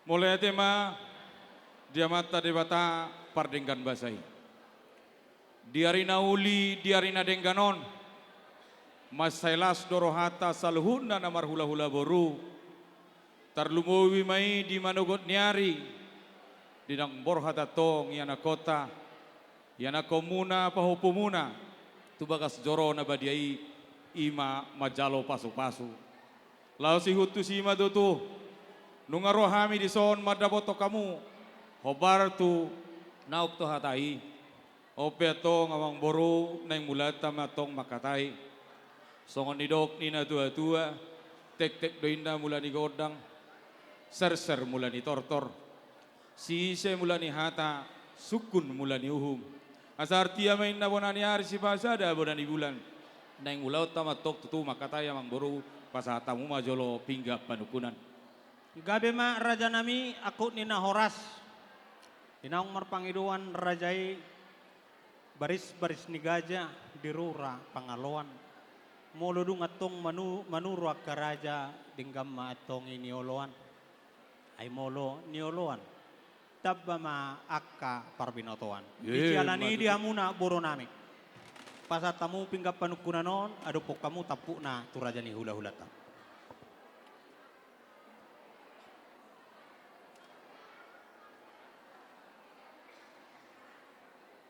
Mulai tema diamata debata pardenggan basai. Diarina uli, diarina dengganon. Mas sailas dorohata salhunda namar hula-hula boru. Tarlumuwi mai di manogot niari. Didang borhata tong yana kota. Yana komuna pahupumuna. Tubagas joro na badiai ima majalo pasu-pasu. Lau si hutu si ima tutu. Nunga rohami di son madaboto kamu. Hobar tu nauk to hatai. Ope to ngawang boru nang mulata matong makatai. Songon nidok nina tua-tua. Tek-tek doinda mula ni godang. Ser-ser mula ni tortor. Sise mula ni hata. Sukun mula ni uhum. Asartia main na bonani hari si pasada bonani bulan. Nang mula utama tok tutu makatai amang boru. Pasatamu majolo pinggap panukunan. Gabe ma raja nami aku nina horas. Inaong marpangiduan rajai baris-baris ni gajah dirura pangaloan. Molodung atong manuru ka raja dinggam ma atong inioloan. Ay molo nioloan. Tabba ma akka parbinotoan. Icialani dia muna boro nami. Pasatamu pinggap panukunanon adupok kamu tapu na tu raja ni hula-hula ta.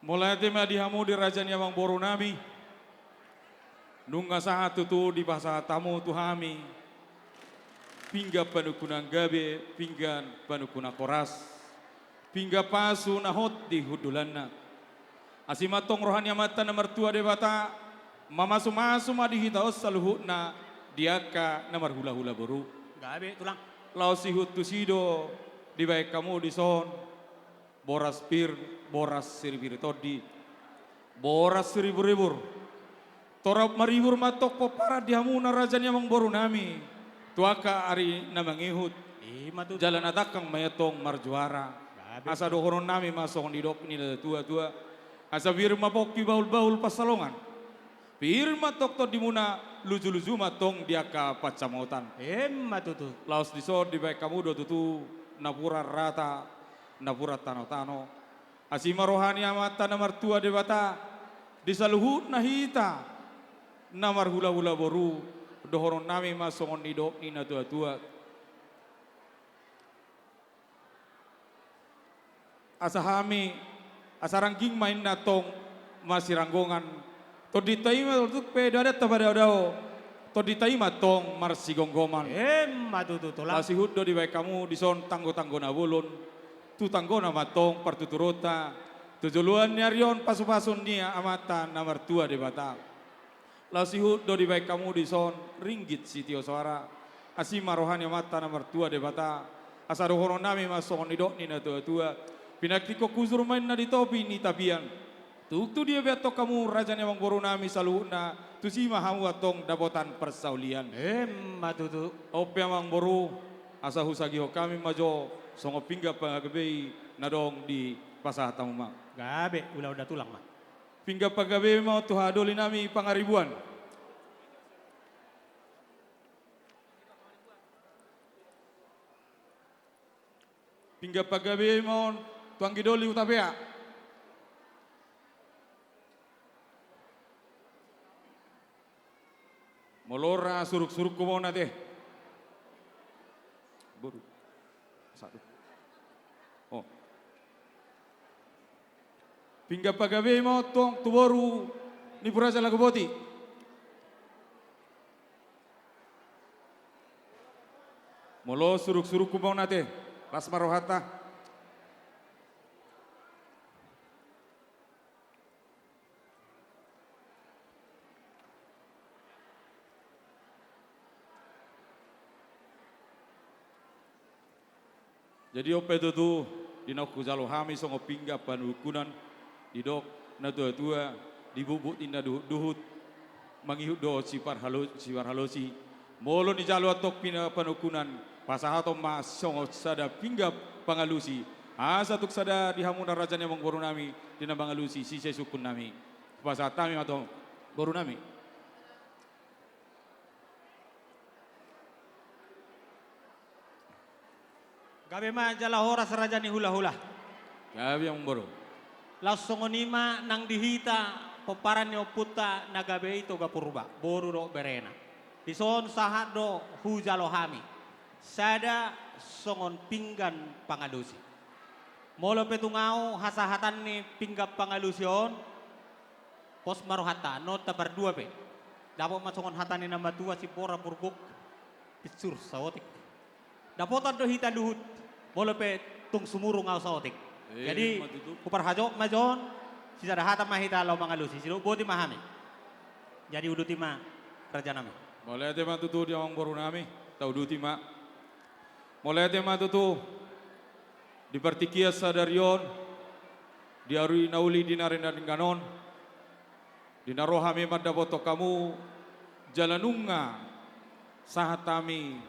Mulai tema dihamu di raja nyamang boru nami. Nunga sahat tutu di bahasa tamu tuhami. Pingga panukunan gabe, pinggan panukuna koras. Pingga pasu nahot di hudulanna. Asimatong rohani mata na mertua debata. Mamasu-masu madihitaos saluhutna. Diaka namar hula-hula boru. Gabe tulang. Lau si hutu sido. Di baik kamu di son. Boras pir, boras siribir todi, boras siribur-ribur. Torap maribur matok popara dihamuna raja nyamang boru nami. Tuaka ari namang ihut. Jalan atakang mayatong marjuara. Asa dohoron nami masong nidok nila tua-tua. Asa firma poki baul-baul pasalongan. Firma tok to dimuna luju-luju matong diaka pacamotan. Matutu. Laos disod di baik kamu do tutu napura rata. Napura tano-tano. Asima rohani amata namar tua debata. Disaluhut nahita. Namar hula-hula boru. Dohoron nami masongon nidok nina tua-tua. Asahami. Asarangking main natong masiranggongan. Toditaima tutuk pedada tabadadao. Toditaima tong marsigonggoman. Matutu tulang. Lasihut do di baik kamu dison tanggo-tanggo na bulun. Tutanggo na matong partuturota. Tujuluan nyarion pasu-pasun niya amata na mertua de bata. Lasihut do di baik kamu di son ringgit sitio suara. Asima rohani amata na mertua de bata. Asado horon nami masong nidok ni na tua-tua. Pinakiko kuzur main na di topi ni tapian. Tuktu dia betok kamu raja nyamang boru nami saluhuna. Tusima hamu atong dabotan persaulian. Matutu. Ope amang boru. Asa husagiho kami majo. Songo pingga pagabay nadong di pasatamu ma. Gabe udah tulang mah. Pingga pagabay mo tuhadoli nami pangaribuan. Pingga pagabay mo tuang gidoli utapea. Molora suruk-suruk ko mo nate. Buru. Satu. Oh. Pingga pagabe mo tong tuboru ni puraja lagoboti. Molo suruk-suruk kumau nate. Las marohata. Jadi ope tu dinok kujalo hami songo pingga panukunan didok na tua-tua dibubut inda duhut mangihut do sipar halosi molo ni jalo atok pina panukunan pasahato mas songo sada pingga pangalusi asa tuk sada dihamuna raja nyamang boru nami dina pangalusi sise sukun nami pasatami atau boru nami. Gabe ma jala horas raja ni hula-hula. Gabi yang boro. Lassongonima nang dihita peparan ni oputa nagabe ito gapurba. Boru do berena. Dison sahat do hujalo hami. Sada songon pinggan pangalusi. Molo petungau hasahatan ni pinggap pangalusion. Pos maruhata nota berdua pe. Dapat masongon hatan ni namba tua si pora purguk. Picur saotik. Dapotan do hita duhut. Molo pe tung sumurung au saotik. Jadi kupar hajo majon sisa dahata mahita lo mangalusi silo boti mahami. Jadi uduti ma raja nami. Mulai tema tutu di awang baru nami, tau duti mak. Mulai tema tutu di partikia sadarion, di arui nauli di narenda ganon, di narohami madapoto kamu jalanunga sahatami,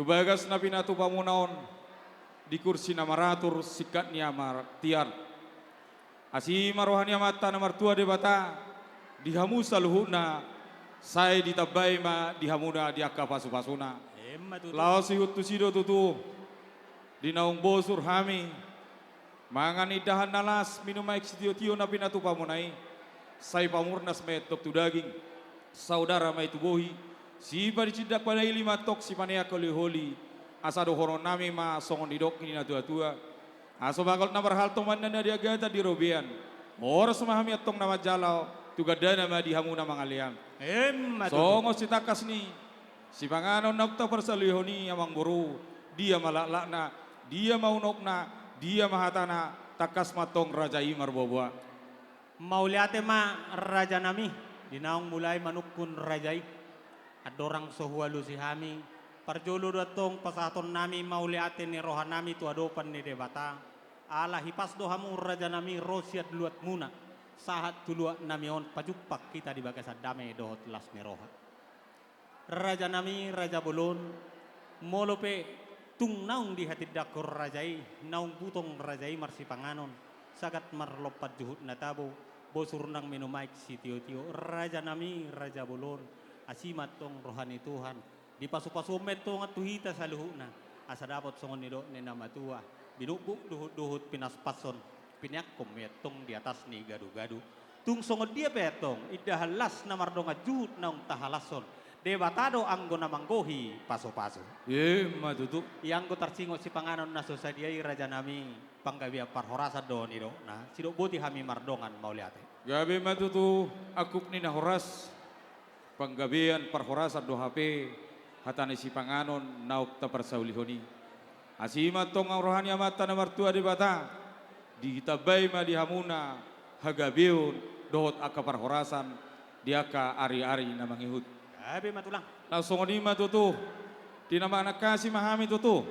tubagas na pinatu pamunaon di kursi namaratur sikat ni amar tiar. Asi marohani amata na martua de bata dihamu saluhuna saya ditabay ma dihamuna diaka pasu-pasuna. Lao sihut tusido tutu dinaung bosur hami mangan idahan nalas minum aik sitio-tio na pinatu pamunai say pamurnas metok tu daging saudara may tubohi si padicindak pada lima tok si panea holi asado horon nami ma songon didok ini na tua-tua aso bakal na berhalto man na diagata di robian oras mahami atong nama jalau tugadana ma dihamuna mangalian songo si takas ni si panganon nakta persalihoni amang buru dia malalakna dia maunokna dia mahatana takas matong raja imar bobua Mauliate ma raja nami dinaong mulai manukun rajai adorang sohualu si hami parjolo datong pasaton nami mauliate ni rohan nami tu adopan ni debata ala hipas dohamu raja nami rosiat luat muna sahat tuluak namion pajupak kita di bagasan damai dohot las meroha raja nami raja bolon molope tung naung di hati dakor rajai naung putong rajai marsi panganon sagat marlopat juhut natabo bosur nang minumaik si tio-tio raja nami raja bolon asimat tong rohani Tuhan di pasu-pasu metong at tuhita sa luhuna asa dapat songon nido ni nama tua binubuk duhut-duhut pinaspason pinyakom metong di atas ni gadu-gadu tung songon dia petong idahalas na mardong juhut naung tahalason debatado anggo na manggohi paso-paso matutu yang go tarsingo si panganon na sosadiai raja nami panggabia parhorasa do nido nah sido boti hami mardongan mauliate gabi matutu akup ni nahoras panggabian parhorasa do HP hatani si panganon nauk ta persaulihoni asima tong ang rohani amata na martua di bata ditabay ma dihamuna hagabiun dohot aka parhorasan diaka ari-ari na mangihut gabi matulang langsung ni matutu di nama anak kasih mahami tutu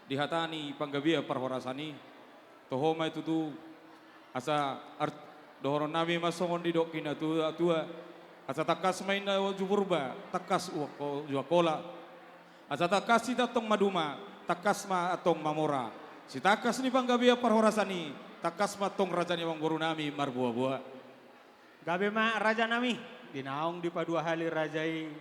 dihatani panggabia parhorasani tohoma itu tu asa dohoron nami masongon di dok kina tua asa takas main na jupurba takas uakola asa takas si datong maduma takas ma atong mamora si takas ni panggabia parhorasani takas ma tong raja ni wang guru nami marbuah-buah gabi ma raja nami dinaong di padua hali rajai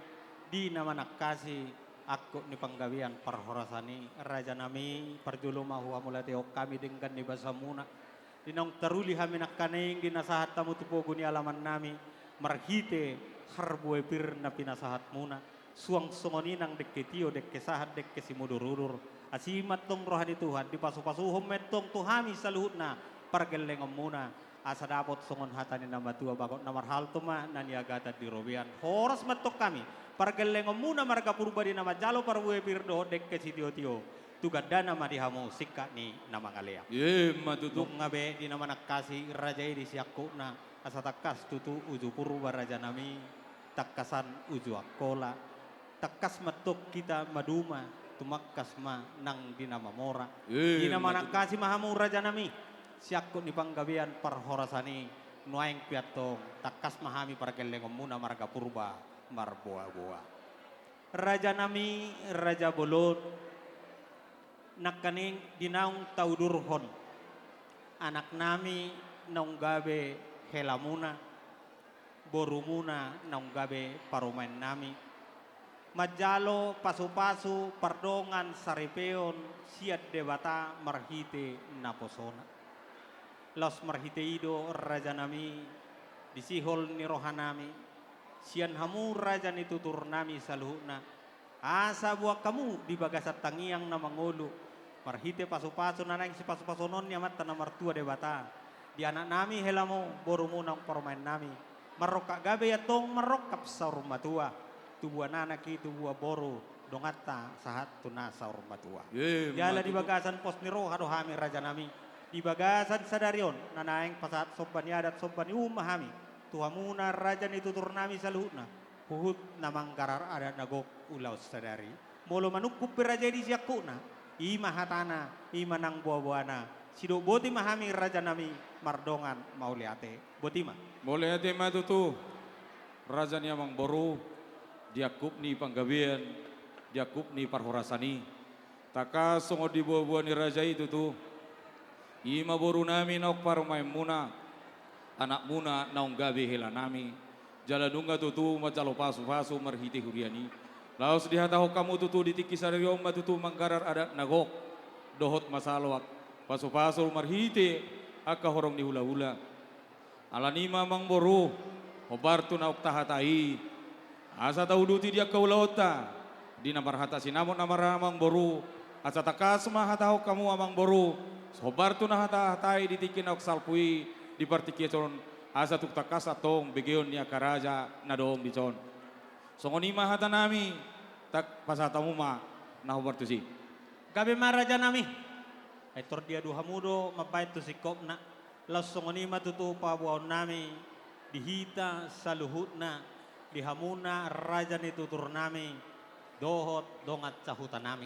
di nama nakasi aku ni panggawian parhorasani raja nami parjulo mahuwa mulateo kami dengan ni basamuna dinaong taruli hami nakkaning dinasahat tamu tupogo ni alaman nami marhite harbue pir na pinasahat muna suang songoninang dekke tio dekke sahat dekke simudururur asimat tong rohani Tuhan di pasu-pasuhom metong tuhami saluhut na pargelengom muna asa dapot songon hatani nama tua bakot namar halto ma naniagata di robian horas matok kami pargelengom muna marga purba di nama jalo parwe pirdo dekke si tio-tio tugadana ma dihamu sikka ni nama ngalea matutu ngabe di nama nakasi rajai di siakku na asa takas tutu uju purba raja nami takasan uju akola takas matok kita maduma tumakkas ma nang di nama mora di nama nakasi mahamu raja nami siakut ni panggabian parhorasani nuaing piatong takas mahami pargelengom muna marga purba marboa-boa raja nami raja bolon nakaning dinaung taudurhon anak nami naung gabe helamuna borumuna naung gabe parumain nami Majalo, pasu-pasu, pardongan, saripeon, siat debata, marhite, naposona. Los marhite ido, raja nami, disihol ni rohanami, sian hamu raja ni tutur nami saluhna. Asa buat kamu di bagasat tangiang na mangulu. Marhite pasu-pasu nanang si pasu-pasunon yamat tanah martua debata. Di anak nami helamo, borumunang permain nami. Marokak gabe ya tong marokap sa rumah tua. Tubuh anak tubuh boru dongata sahat tuna saur matua. Jala di bagasan pos niro hado hami raja nami. Di bagasan sadarion nanaeng pasat soban adat soban umahami. Tuhamuna raja ni tutur nami saluhna. Huhut namang garar adat nagok ulau sadari. Molo manukup raja di siakuna. Ima hatana, ima nang buah-buana. Sido boti mahami raja nami mardongan mauliate. Botima. Mauliate matutu. Raja ni amang boru. Diakup ni panggabian, diakup ni parhorasani. Taka songo di buah-buah ni raja itu tuh. Ima boru nami nauk parumay muna. Anak muna naung gabi hela nami. Jalanunga tutu macalo pasu-pasu marhiti huriani. Laos dihataho kamu tutu ditiki sarayom matutu manggarar adat nagok. Dohot masalwak. Pasu-pasu marhiti aka horong ni hula-hula. Alanima mang boru. Hobartu nauk tahatai. Asa tauduti dia kaulauta di namar hata sinamon namar amang boru asa takas mahatau kamu amang boru sobar tu na hata hatai ditikin ok salpui di partikieton asa tuk takas atong begeon ni akaraja na doong dicon songoni mahata nami tak pasatamu ma na hobar tu si Gabe maraja nami etor dia duha mudo mapait tu sikop na lasongoni matutu pabuaon nami dihita saluhutna dihamuna raja ni tutur nami dohot dongat cahutan nami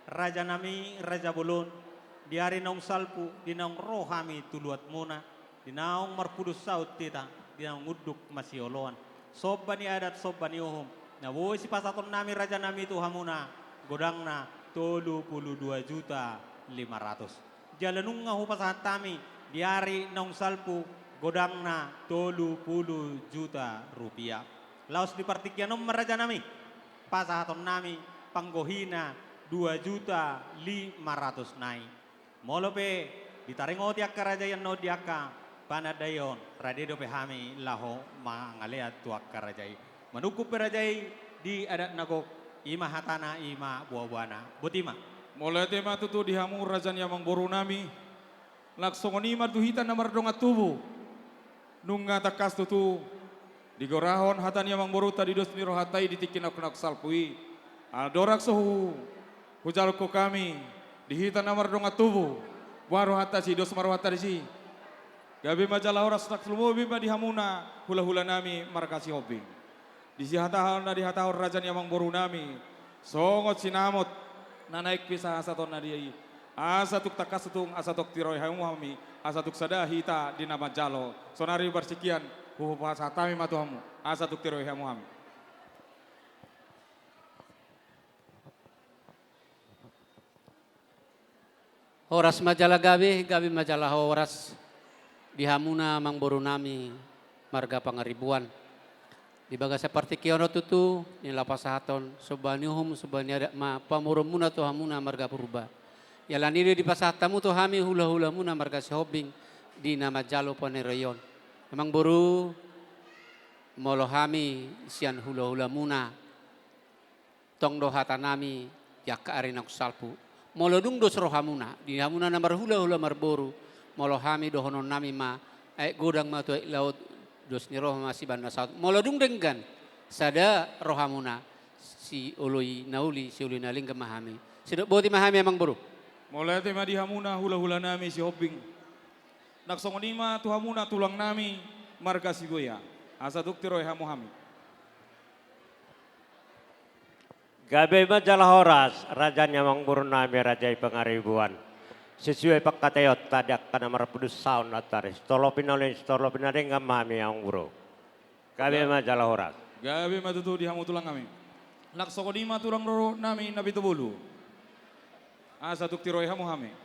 raja nami raja bulun diari naung salpu di naung rohami tuluat muna di naung marpudus saut tita di naung nguduk masioloan sobani adat sobani uhum na si pasaton nami raja nami tu hamuna godangna 32.500.000 jalanung ngahu pasahat tami diari naung salpu godangna 30 juta rupiah. Laos di partikyanom meraja nami, pasahaton nami, panggohina 2.500.000 nai. Molope, ditaringo tiak karajayan no diaka, panadayon, radedo pehami laho mangaleat tuak karajay. Manukup perajay di adat nagok, ima hatana, ima buah-buana. Butima. Molete matutu dihamu rajan yamang boru nami, laksongoni marduhita namar dongat tubuh, nunga takas tutu, di gorahon hatan yamang boru tadi dos niro hatai ditikin aku nak salpui. Aldorak sohu hujal ko kami dihita namar dongat tubuh. Waru hata si dos maru hata si. Gabi majalah oras tak selumobi ma dihamuna hula-hula nami markasi hobi. Di si hatahon na di hatahon rajan yamang boru nami. Songot sinamot na naik pisah asaton na diai. Asatuk takas tung asatuk tiroy hamuhami. Asatuk sada hita di nama jalo. Sonari bersikian. Huhupas hatami matuhamu, asa tuk tiroy hamuhami. Horas majalah gabi majalah horas dihamuna mang boru nami marga pangaribuan. Di baga seperti kiono tutu ni lapasahaton sobani hum sobani ada ma pamurumuna tu hamuna marga purba. Yalaniri di pasahatamu tu hami hula-hula muna marga sehobing di nama jalo panereyon. Memang boru molohami sian hula-hula muna tong dohata nami yak arinak salpu molodung dos rohamuna di hamuna namar hula-hula marboru molohami dohonon nami ma godang ma tu laut dos ni roh masih banda saut molodung denggan sada rohamuna si ului nauli si ului naling kemahami sidok boti mahami emang boru Mulai tema di hamuna hula-hula nami si hoping nak songonima tu hamuna tulang nami marga si goya asa tuk tiroy hamuhami. Gabe majalah horas raja nyamang burun nami rajai pengaribuan. Sesuai pakatayot tadak kana marpudus saun ataris. Torlopinalin torlopinaring mami yang buru. Gabe majalah horas. Gabe matutu di hamu tulang kami. Nak songonima tulang roro nami nabi tubulu. Asa tuk tiroy hamuhami.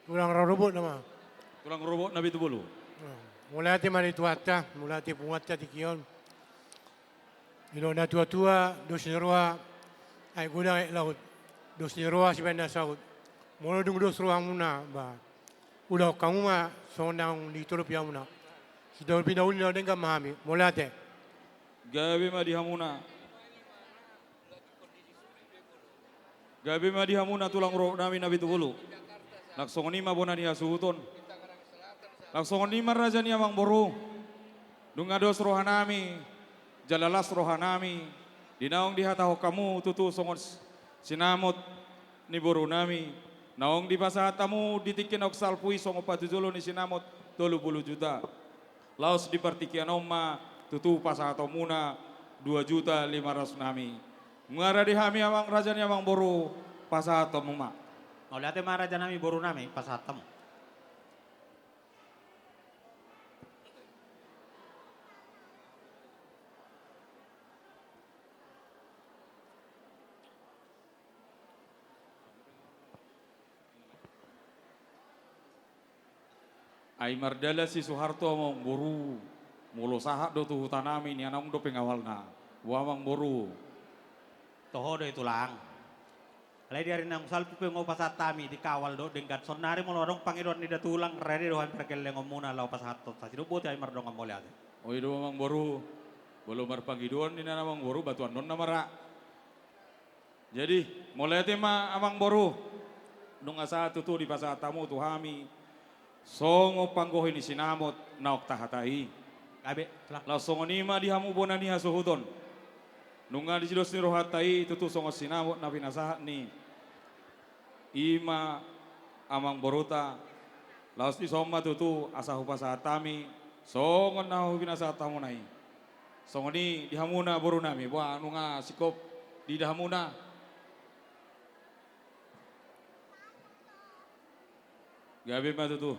Tulang rarubut nama. Tulang robot nabi tubulu. mulati marituata, mulati pungatta ti kion. Ilo na tua-tua, dos nyeroa, ay guna ay laut. Dos nyeroa si benda saut. Molo dung dos ruang muna ba. Udah kamu mah sonang di tulup ya muna. Sudah pindaun na dengan mahami, mulate. Gabi ma dihamuna. Gabi ma dihamuna tulang roh nami nabi tugulu. Laksong nima bona niya suhuton. Laksong nima raja niya mang boru. Dungados rohanami. Jalalas rohanami. Dinaong dihataho kamu tutu songon sinamot ni boru nami. Naong di pasatamu ditikin ok salpui songo patujulo ni sinamot 30 juta. Laos di partikian oma tutu pasato muna 2.500.000 nami. Ngara di hami amang raja ni amang boru pasato muma. Maulate ma raja nami boru nami pasatam. Ay mardala si Soeharto amang boru. Mulo sahat do tu hutanami ni anang do pengawalna. Wamang boru. Toho do itulang. Alay diari nang salpu pe ngo pasatami di kawal do denggat sonari mo lorong pangiron ni datulang ready do han perkel ngo muna law pasato sa sido buti ay mardong ang moliate. O ido amang boru. Belum marpanggiduan ni namang boru batuan non namara. Jadi mulai tema amang boru. Nung asa tutu di pasatamu tuhami. Songo panggohi ni sinamot naok tahatai. Gabe, tulang. Langsung nima dihamu bona niha suhuton. Nunga di sidos ni rohatai tutu songo sinamot na pinasahat ni. Ima amang boruta. Laos di soma tutu asa hupasatami. Songo na pinasatamu nai. Songo ni dihamuna boru nami. Buah nunga sikop di dahamuna. Gabi ma tutu.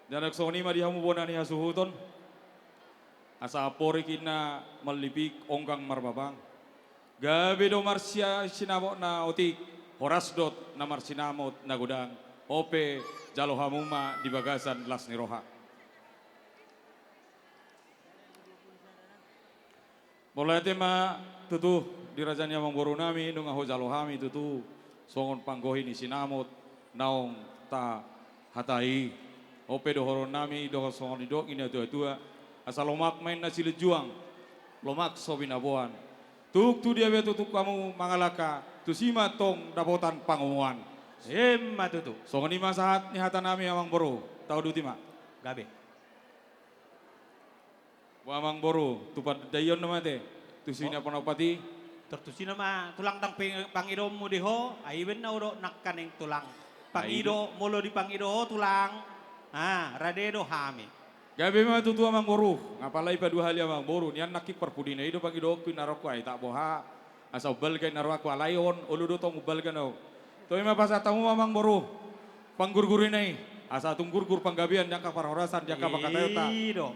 Janak soni ma dihamu bona ni hasuhuton. Asa apori kina melipik ongkang marbabang. Gabi do marsia sinamot na otik. Horas dot na marsinamot na gudang. Ope jalo hamuma di bagasan las ni roha. Mulai tema tutu di rajanya mangboru nami nung aho jalo hami tutu. Songon panggohi ni sinamot naong ta hatai. Ope do horon nami do songon didok ini tua asal lomak main nasi lejuang lomak sobi nabuan tuk tu dia betutuk kamu mangalaka tu sima tong dapotan pangumuan Emma tutu. songon lima saat ni hata nami amang boru tahu duti ma Gabe. amang boru tupat dayon nama te tu sina panopati Tertusi nama tulang tang pangido mo diho ayben na uro nakkaneng tulang. Pangido mulo di pangido tulang. Ah, radedo hami. gabe ma tutu amang boru ngapalai pa dua hali amang boru nian nakik perpudina ido pagi do pinaroko ay tak boha asa ubal kay narwako alayon uludo tong ubal kano to ima pasatamu amang boru panggurgurin ay asa tung gurgur panggabian jangka parhorasan jangka pakatayota Ido.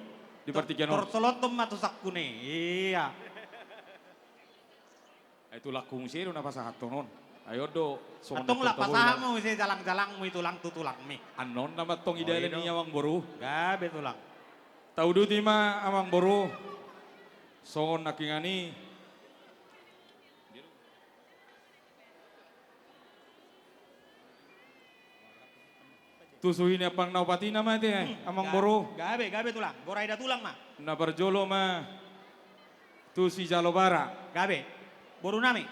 di partikian on Torsolottom matusak kune. Iya. itu lakung siro na pasahaton non ayo do Atong la pasaham mo si jalang-jalang mo itulang tutulang mi. anon na matong idealan Oy, no. niya amang boru Gabe tulang. tau duti ma amang boru songon nakingani tusuhin pang naupati nama te amang boru Gabe tulang. Goray da tulang ma. na barjolo ma tu si jalobara Gabe. Boru nami.